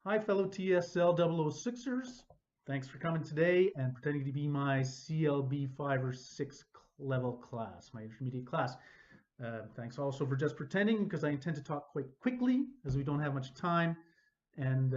Hi, fellow TESL 006ers. Thanks for coming today and pretending to be my CLB 5 or 6 level class, my intermediate class. Thanks also for just pretending, because I intend to talk quite quickly as we don't have much time. And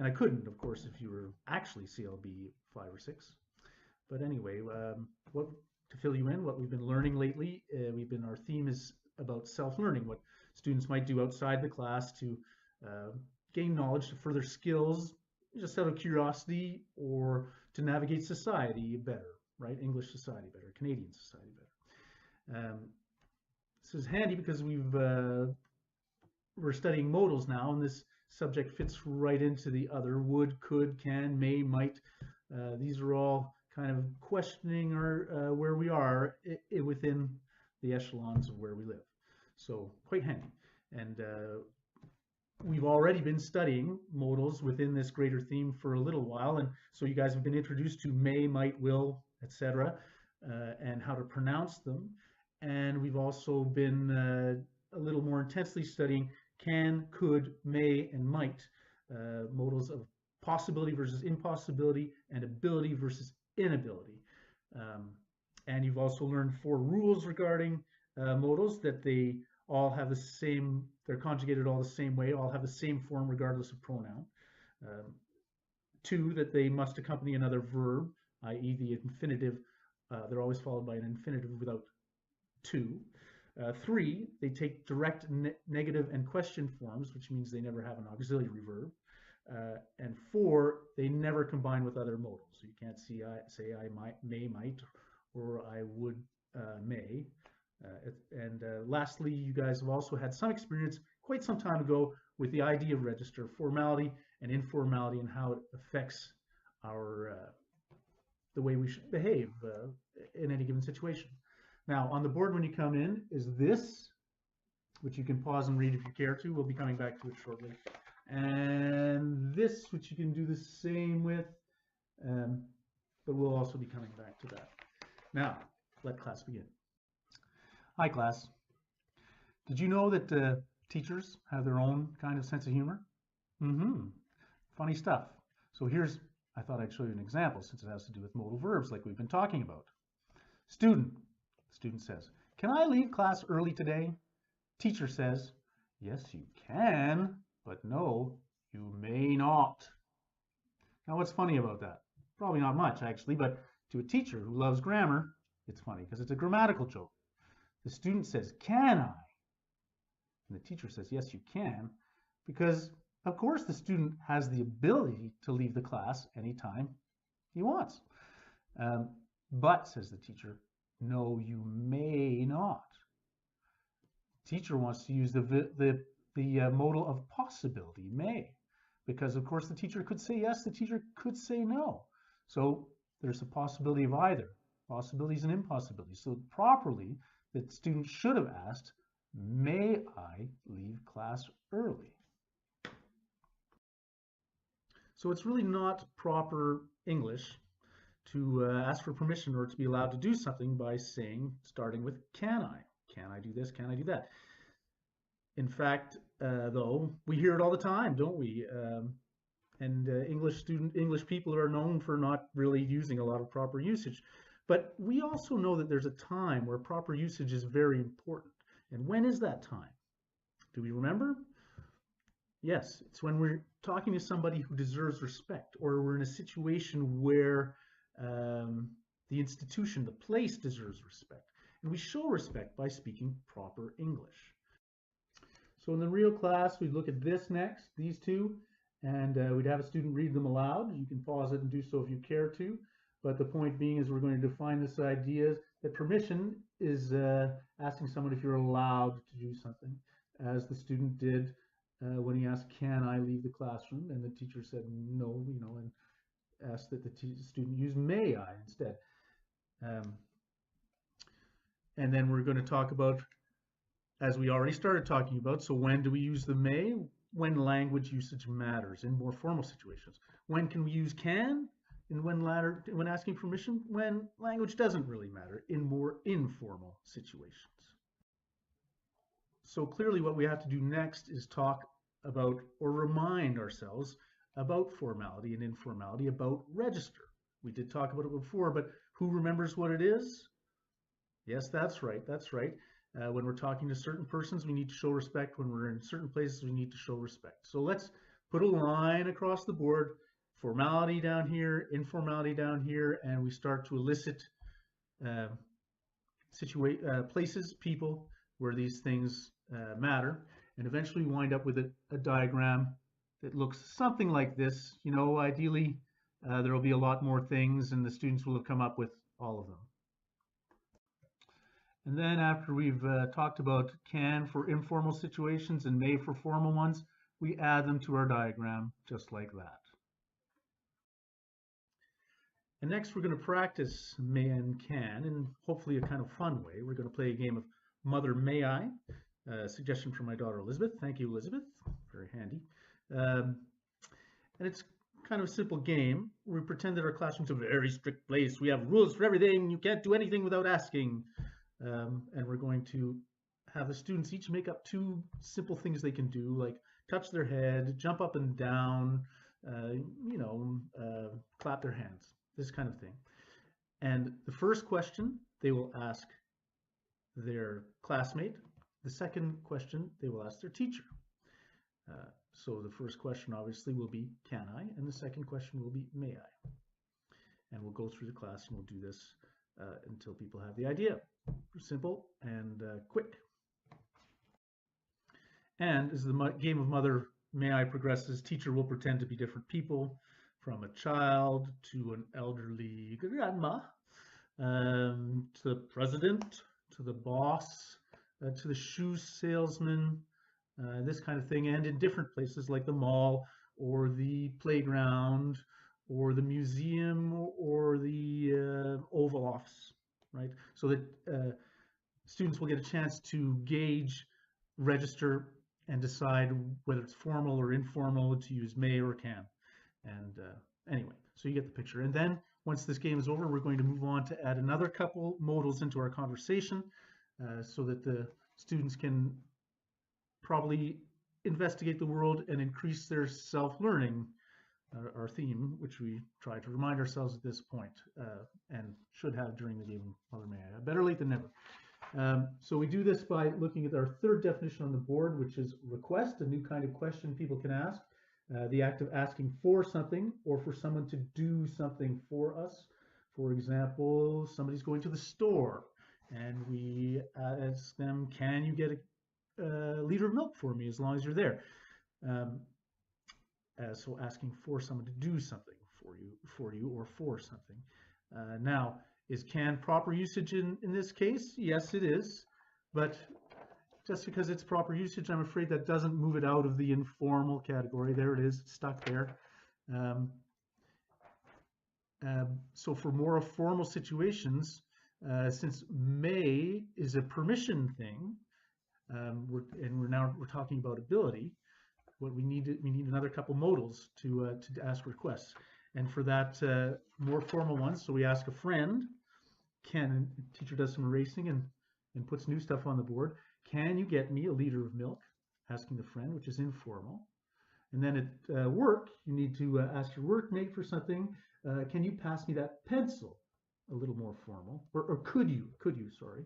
I couldn't, of course, if you were actually CLB 5 or 6. But anyway, what to fill you in, what we've been learning lately, our theme is about self-learning, what students might do outside the class to gain knowledge, to further skills, just out of curiosity, or to navigate society better, right? English society better, Canadian society better. This is handy because we're studying modals now, and this subject fits right into the other: would, could, can, may, might. These are all kind of questioning where we are within the echelons of where we live. So quite handy. And we've already been studying modals within this greater theme for a little while, and so you guys have been introduced to may, might, will, etc., and how to pronounce them. And we've also been a little more intensely studying can, could, may, and might, modals of possibility versus impossibility, and ability versus inability. And you've also learned 4 rules regarding modals: that they all have the same, they're conjugated all the same way, all have the same form regardless of pronoun. 2, that they must accompany another verb, i.e. the infinitive. They're always followed by an infinitive without to. 3, they take direct negative and question forms, which means they never have an auxiliary verb. And 4, they never combine with other modals. So you can't say I might, may, might, or I would, may. Lastly, you guys have also had some experience quite some time ago with the idea of register, formality and informality, and how it affects our the way we should behave in any given situation. Now, on the board when you come in is this, which you can pause and read if you care to. We'll be coming back to it shortly. And this, which you can do the same with, but we'll also be coming back to that. Now, let class begin. Hi, class. Did you know that teachers have their own kind of sense of humor? Funny stuff. So I thought I'd show you an example, since it has to do with modal verbs like we've been talking about. Student says, "Can I leave class early today?" Teacher says, "Yes, you can, but no, you may not." Now, what's funny about that? Probably not much, actually, but to a teacher who loves grammar, it's funny because it's a grammatical joke. The student says, "Can I?" And the teacher says, "Yes, you can," because, of course, the student has the ability to leave the class anytime he wants. But, says the teacher, "No, you may not." Teacher wants to use the modal of possibility, may, because, of course, the teacher could say yes, the teacher could say no. So there's a possibility of either, possibilities and impossibilities. So properly, the student should have asked, "May I leave class early?" So it's really not proper English to ask for permission or to be allowed to do something by starting with "can I?" Can I do this? Can I do that? In fact, though, we hear it all the time, don't we? English people are known for not really using a lot of proper usage. But we also know that there's a time where proper usage is very important. And when is that time? Do we remember? Yes, it's when we're talking to somebody who deserves respect, or we're in a situation where the institution, the place, deserves respect. And we show respect by speaking proper English. So in the real class, we'd look at this next, these two, and we'd have a student read them aloud. You can pause it and do so if you care to. But the point being is we're going to define this idea that permission is asking someone if you're allowed to do something, as the student did when he asked, "Can I leave the classroom?" And the teacher said no, and asked that the student use "may I" instead. And then we're going to talk about, as we already started talking about, so when do we use the "may"? When language usage matters in more formal situations. When can we use "can"? And when asking permission, when language doesn't really matter in more informal situations. So clearly what we have to do next is talk about or remind remind ourselves about formality and informality, about register. We did talk about it before, but who remembers what it is? Yes, that's right. That's right. When we're talking to certain persons, we need to show respect. When we're in certain places, we need to show respect. So let's put a line across the board, formality down here, informality down here, and we start to elicit uh, places, people where these things matter, and eventually wind up with a diagram that looks something like this. You know, ideally, there will be a lot more things, and the students will have come up with all of them. And then after we've talked about can for informal situations and may for formal ones, we add them to our diagram just like that. And next we're going to practice may and can in hopefully a kind of fun way. We're going to play a game of Mother May I, suggestion from my daughter Elizabeth. Thank you, Elizabeth. Very handy. And it's kind of a simple game. We pretend that our classroom's a very strict place. We have rules for everything. You can't do anything without asking. And we're going to have the students each make up two simple things they can do, like touch their head, jump up and down, clap their hands, this kind of thing. And the first question they will ask their classmate. The second question they will ask their teacher. So the first question obviously will be, can I? And the second question will be, may I? And we'll go through the class and we'll do this until people have the idea. Simple and quick. And as the game of Mother May I progresses, teacher will pretend to be different people, from a child to an elderly grandma, to the president, to the boss, to the shoe salesman, this kind of thing, and in different places like the mall or the playground or the museum or the Oval Office, right? So that students will get a chance to gauge, register, and decide whether it's formal or informal to use may or can. And anyway, so you get the picture. And then once this game is over, we're going to move on to add another couple modals into our conversation so that the students can probably investigate the world and increase their self-learning, our theme, which we try to remind ourselves at this point and should have during the game of Mother May I. Better late than never. So we do this by looking at our third definition on the board, which is request, a new kind of question people can ask. The act of asking for something or for someone to do something for us. For example, somebody's going to the store and we ask them, can you get a liter of milk for me as long as you're there? So asking for someone to do something for you or for something. Now, is can proper usage in this case? Yes, it is. But just because it's proper usage, I'm afraid that doesn't move it out of the informal category. There it is, stuck there. So for more formal situations, since may is a permission thing, we're talking about ability, what we need another couple modals to ask requests. And for that more formal one, so we ask a friend, teacher does some erasing and puts new stuff on the board. Can you get me a liter of milk? Asking the friend, which is informal. And then at work, you need to ask your workmate for something. Can you pass me that pencil? A little more formal. Or could you, sorry.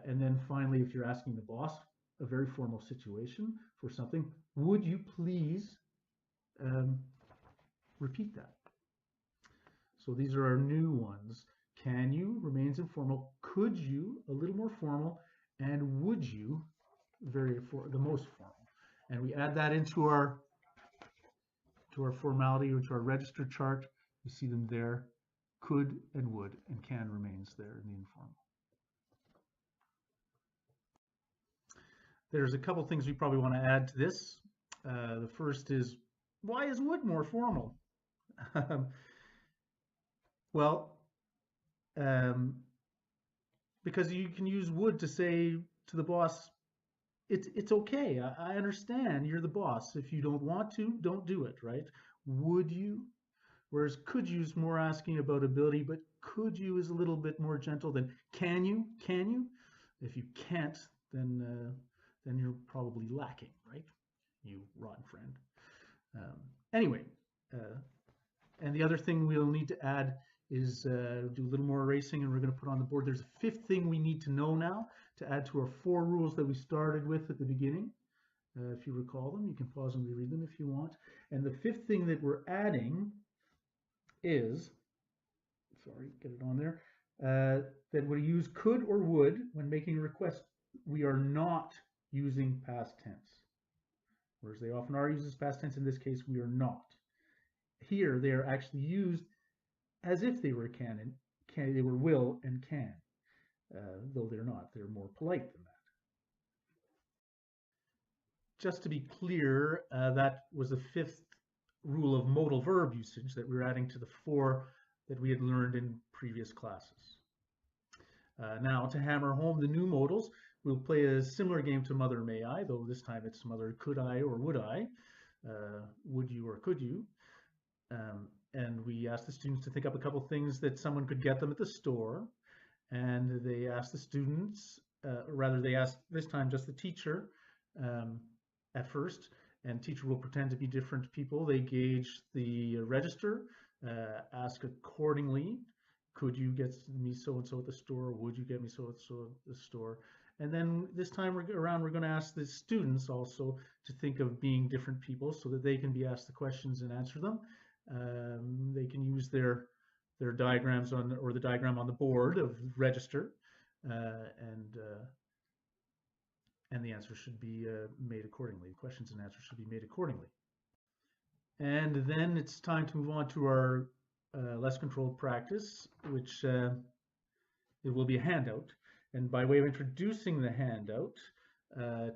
And then finally, if you're asking the boss, a very formal situation for something, would you please repeat that? So these are our new ones. Can you remains informal. Could you, a little more formal. And would you, the most formal. And we add that into our formality or to our register chart. You see them there. Could and would, and can remains there in the informal. There's a couple things we probably want to add to this. The first is, why is would more formal? Well, because you can use would to say to the boss, it's okay, I understand, you're the boss. If you don't want to, don't do it, right? Would you? Whereas could you is more asking about ability, but could you is a little bit more gentle than can you? Can you? If you can't, then you're probably lacking, right? You rotten friend. Anyway, and the other thing we'll need to add is do a little more erasing, and we're going to put on the board. There's a fifth thing we need to know now to add to our 4 rules that we started with at the beginning. If you recall them, you can pause and reread them if you want. And the fifth thing that we're adding is, sorry, get it on there, that we use could or would when making a request. We are not using past tense, whereas they often are used as past tense. In this case, we are not. Here, they are actually used as if they were they were will and can, though they're not. They're more polite than that. Just to be clear, that was the 5th rule of modal verb usage that we're adding to the 4 that we had learned in previous classes. Now, to hammer home the new modals, we'll play a similar game to Mother May I, though this time it's Mother Could I or Would I, Would you or Could you. And we asked the students to think up a couple things that someone could get them at the store. And they asked the students, rather they asked this time just the teacher at first, and teacher will pretend to be different people. They gauge the register, ask accordingly. Could you get me so-and-so at the store? Would you get me so-and-so at the store? And then this time around, we're going to ask the students also to think of being different people so that they can be asked the questions and answer them. They can use their diagrams or the diagram on the board of register, and the answer should be made accordingly. Questions and answers should be made accordingly. And then it's time to move on to our less controlled practice, which it will be a handout. And by way of introducing the handout,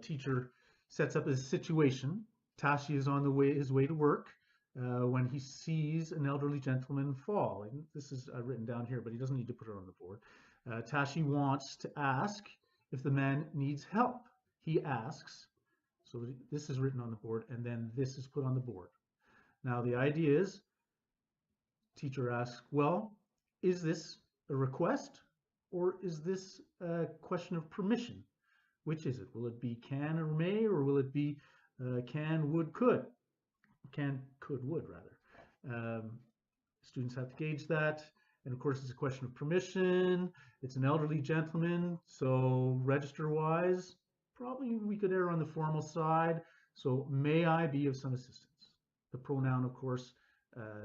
teacher sets up a situation. Tashi is on his way to work when he sees an elderly gentleman fall. And this is written down here, but he doesn't need to put it on the board. Tashi wants to ask if the man needs help. He asks, so this is written on the board, and then this is put on the board. Now the idea is, teacher asks, well, is this a request or is this a question of permission? Which is it? Will it be can or may, or will it be can, would, could? Can, could, would, rather. Students have to gauge that. And of course, it's a question of permission. It's an elderly gentleman, so register-wise, probably we could err on the formal side. So may I be of some assistance? The pronoun, of course,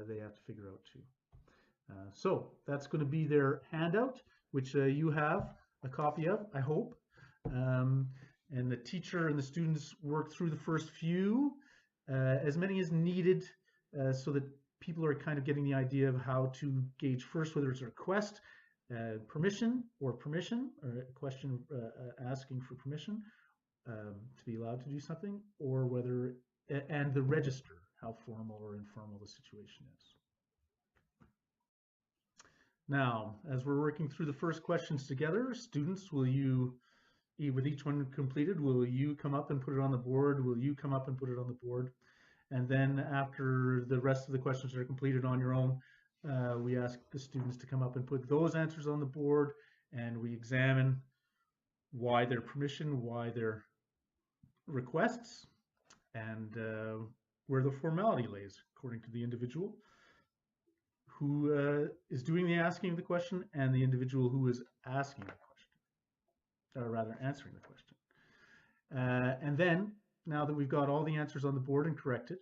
they have to figure out too. So that's going to be their handout, which you have a copy of, I hope. And the teacher and the students work through the first few, as many as needed, so that people are kind of getting the idea of how to gauge first whether it's a request, permission, or a question asking for permission to be allowed to do something, or whether, and the register, how formal or informal the situation is. Now, as we're working through the first questions together, students, with each one completed, will you come up and put it on the board? Will you come up and put it on the board? And then after the rest of the questions are completed on your own, we ask the students to come up and put those answers on the board, and we examine why their permission, why their requests, and where the formality lays according to the individual who is doing the asking of the question and the individual who is asking the question, or rather answering the question. And then, now that we've got all the answers on the board and corrected,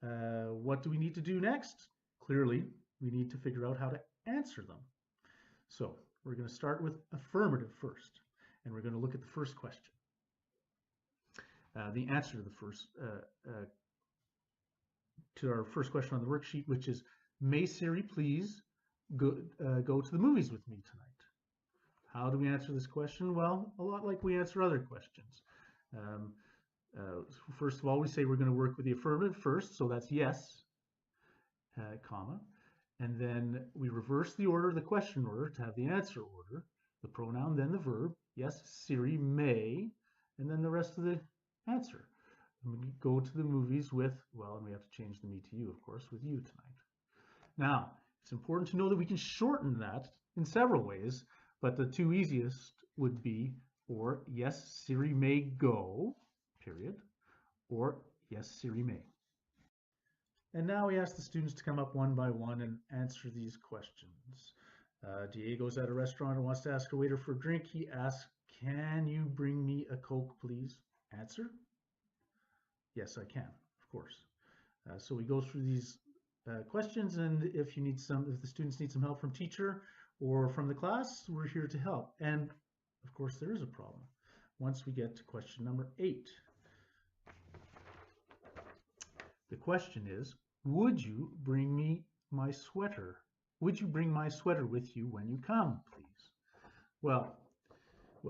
what do we need to do next? Clearly, we need to figure out how to answer them. So we're going to start with affirmative first, and we're going to look at the first question. The answer to the first, to our first question on the worksheet, which is, may Siri please go to the movies with me tonight? How do we answer this question? Well, a lot like we answer other questions. First of all, we say we're going to work with the affirmative first, so that's yes, comma, and then we reverse the order, the question order, to have the answer order, the pronoun, then the verb. Yes, Siri may, and then the rest of the answer. And we go to the movies with, well, and we have to change the me to you, of course, with you tonight. Now, it's important to know that we can shorten that in several ways, but the two easiest would be, or yes, Siri may go, period, or yes, Siri may. And now we ask the students to come up one by one and answer these questions. Diego's at a restaurant and wants to ask a waiter for a drink. He asks, "Can you bring me a Coke, please?" Answer, "Yes, I can," of course. So we go through these questions, and if the students need some help from teacher or from the class, we're here to help. And of course, there is a problem once we get to question number 8. The question is, would you bring me my sweater? Would you bring my sweater with you when you come, please? Well,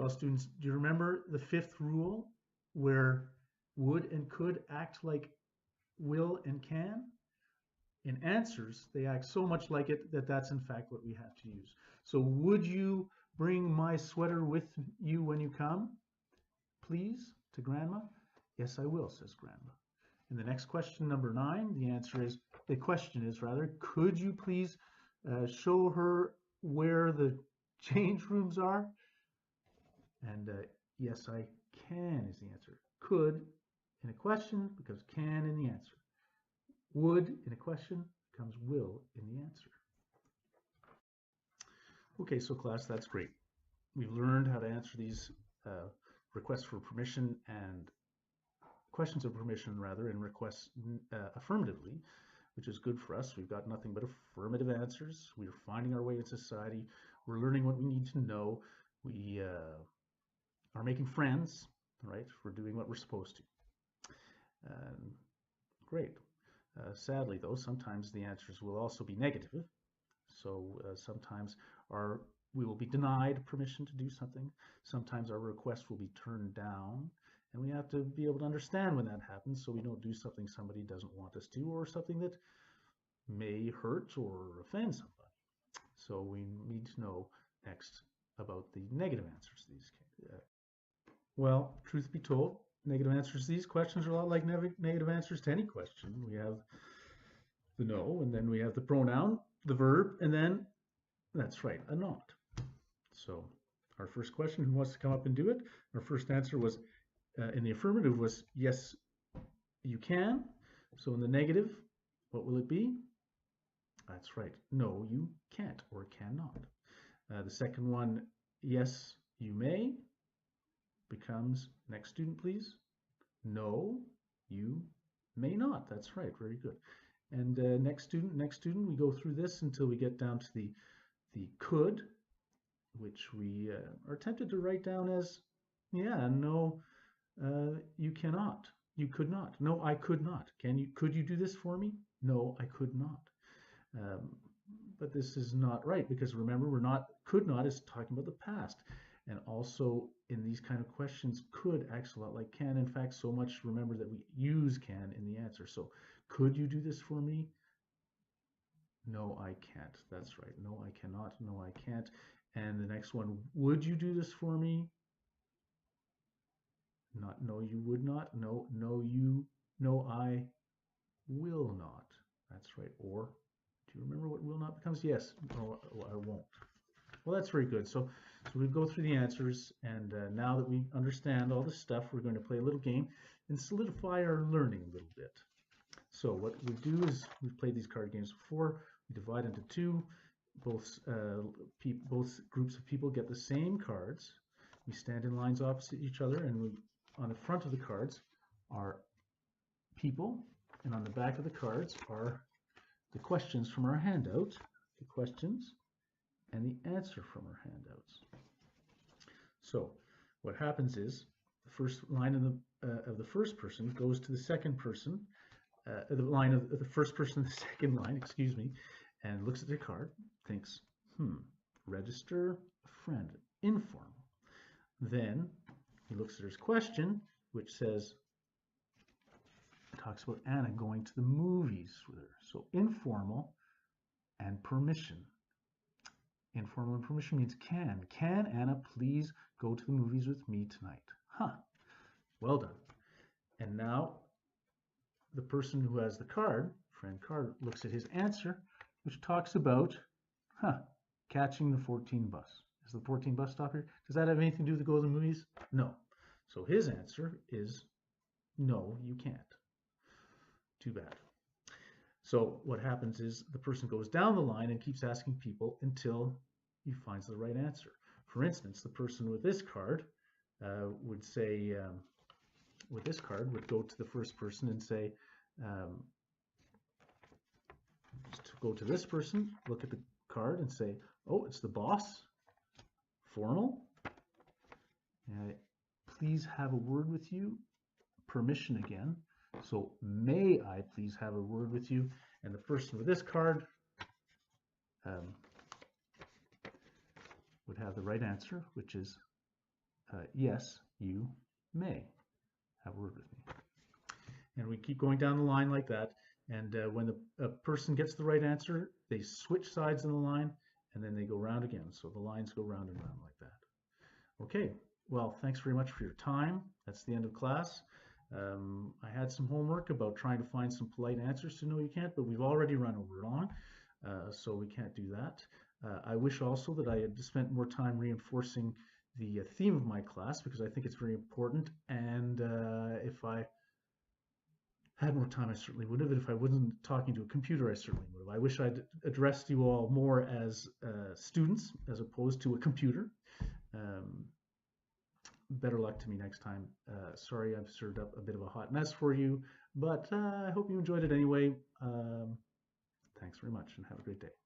students, do you remember the 5th rule where would and could act like will and can? In answers, they act so much like it that that's in fact what we have to use. So would you bring my sweater with you when you come, please, to Grandma? Yes, I will, says Grandma. In the next question, number 9, the question is, could you please show her where the change rooms are? And yes, I can is the answer. Could in a question becomes can in the answer. Would in a question becomes will in the answer. Okay, so class, that's great. We've learned how to answer these requests for permission and questions of permission and requests affirmatively, which is good for us. We've got nothing but affirmative answers. We're finding our way in society. We're learning what we need to know. We are making friends, right? We're doing what we're supposed to. Great. Sadly, though, sometimes the answers will also be negative. So sometimes we will be denied permission to do something. Sometimes our request will be turned down. And we have to be able to understand when that happens so we don't do something somebody doesn't want us to, or something that may hurt or offend somebody. So we need to know next about the negative answers to these. Well, truth be told, negative answers to these questions are a lot like negative answers to any question. We have the no, and then we have the pronoun, the verb, and then, that's right, a not. So our first question, who wants to come up and do it? Our first answer was, in the affirmative, was yes, you can. So in the negative, what will it be? That's right, no, you can't or cannot. The second one, yes, you may, becomes, next student please, no, you may not. That's right, very good. And next student, we go through this until we get down to the could, which we are tempted to write down as, yeah, no, you cannot. You could not. No, I could not. Could you do this for me? No, I could not. But this is not right, because remember, could not is talking about the past. And also in these kind of questions, could acts a lot like can. In fact, so much, remember, that we use can in the answer. So could you do this for me? No, I can't. That's right. No, I cannot. No, I can't. And the next one, would you do this for me? Not no, you would not. No, I will not. That's right. Or do you remember what will not becomes? Yes. No, I won't. Well, that's very good. So we go through the answers, and now that we understand all this stuff, we're going to play a little game and solidify our learning a little bit. So what we do is, we've played these card games before. We divide into two. Both groups of people get the same cards. We stand in lines opposite each other, and on the front of the cards are people, and on the back of the cards are the questions from our handout, the questions and the answer from our handouts. So what happens is, the first line of the first person goes to the second person, the line of the first person, the second line, excuse me, and looks at the card, thinks, register, friend, informal. Then he looks at his question, which talks about Anna going to the movies with her. So informal and permission. Informal and permission means can. Can Anna please go to the movies with me tonight? Well done. And now the person who has the card, friend card, looks at his answer, which talks about catching the 14 bus. Is the 14 bus stop here? Does that have anything to do with go to the movies? No. So his answer is no, you can't. Too bad. So what happens is the person goes down the line and keeps asking people until he finds the right answer. For instance, the person with this card would say, with this card, would go to the first person and say, just go to this person, look at the card and say, oh, it's the boss, formal. Please have a word with you, permission again. So may I please have a word with you? And the person with this card would have the right answer, which is yes, you may have a word with me. And we keep going down the line like that. And when a person gets the right answer, they switch sides in the line, and then they go round again. So the lines go round and round like that. Okay, well, thanks very much for your time. That's the end of class. I had some homework about trying to find some polite answers to no you can't, but we've already run over long, so we can't do that. I wish also that I had spent more time reinforcing the theme of my class, because I think it's very important, and if I had more time, I certainly would have. If I wasn't talking to a computer, I certainly would have. I wish I'd addressed you all more as students as opposed to a computer. Better luck to me next time. Sorry I've served up a bit of a hot mess for you, but I hope you enjoyed it anyway. Thanks very much and have a great day.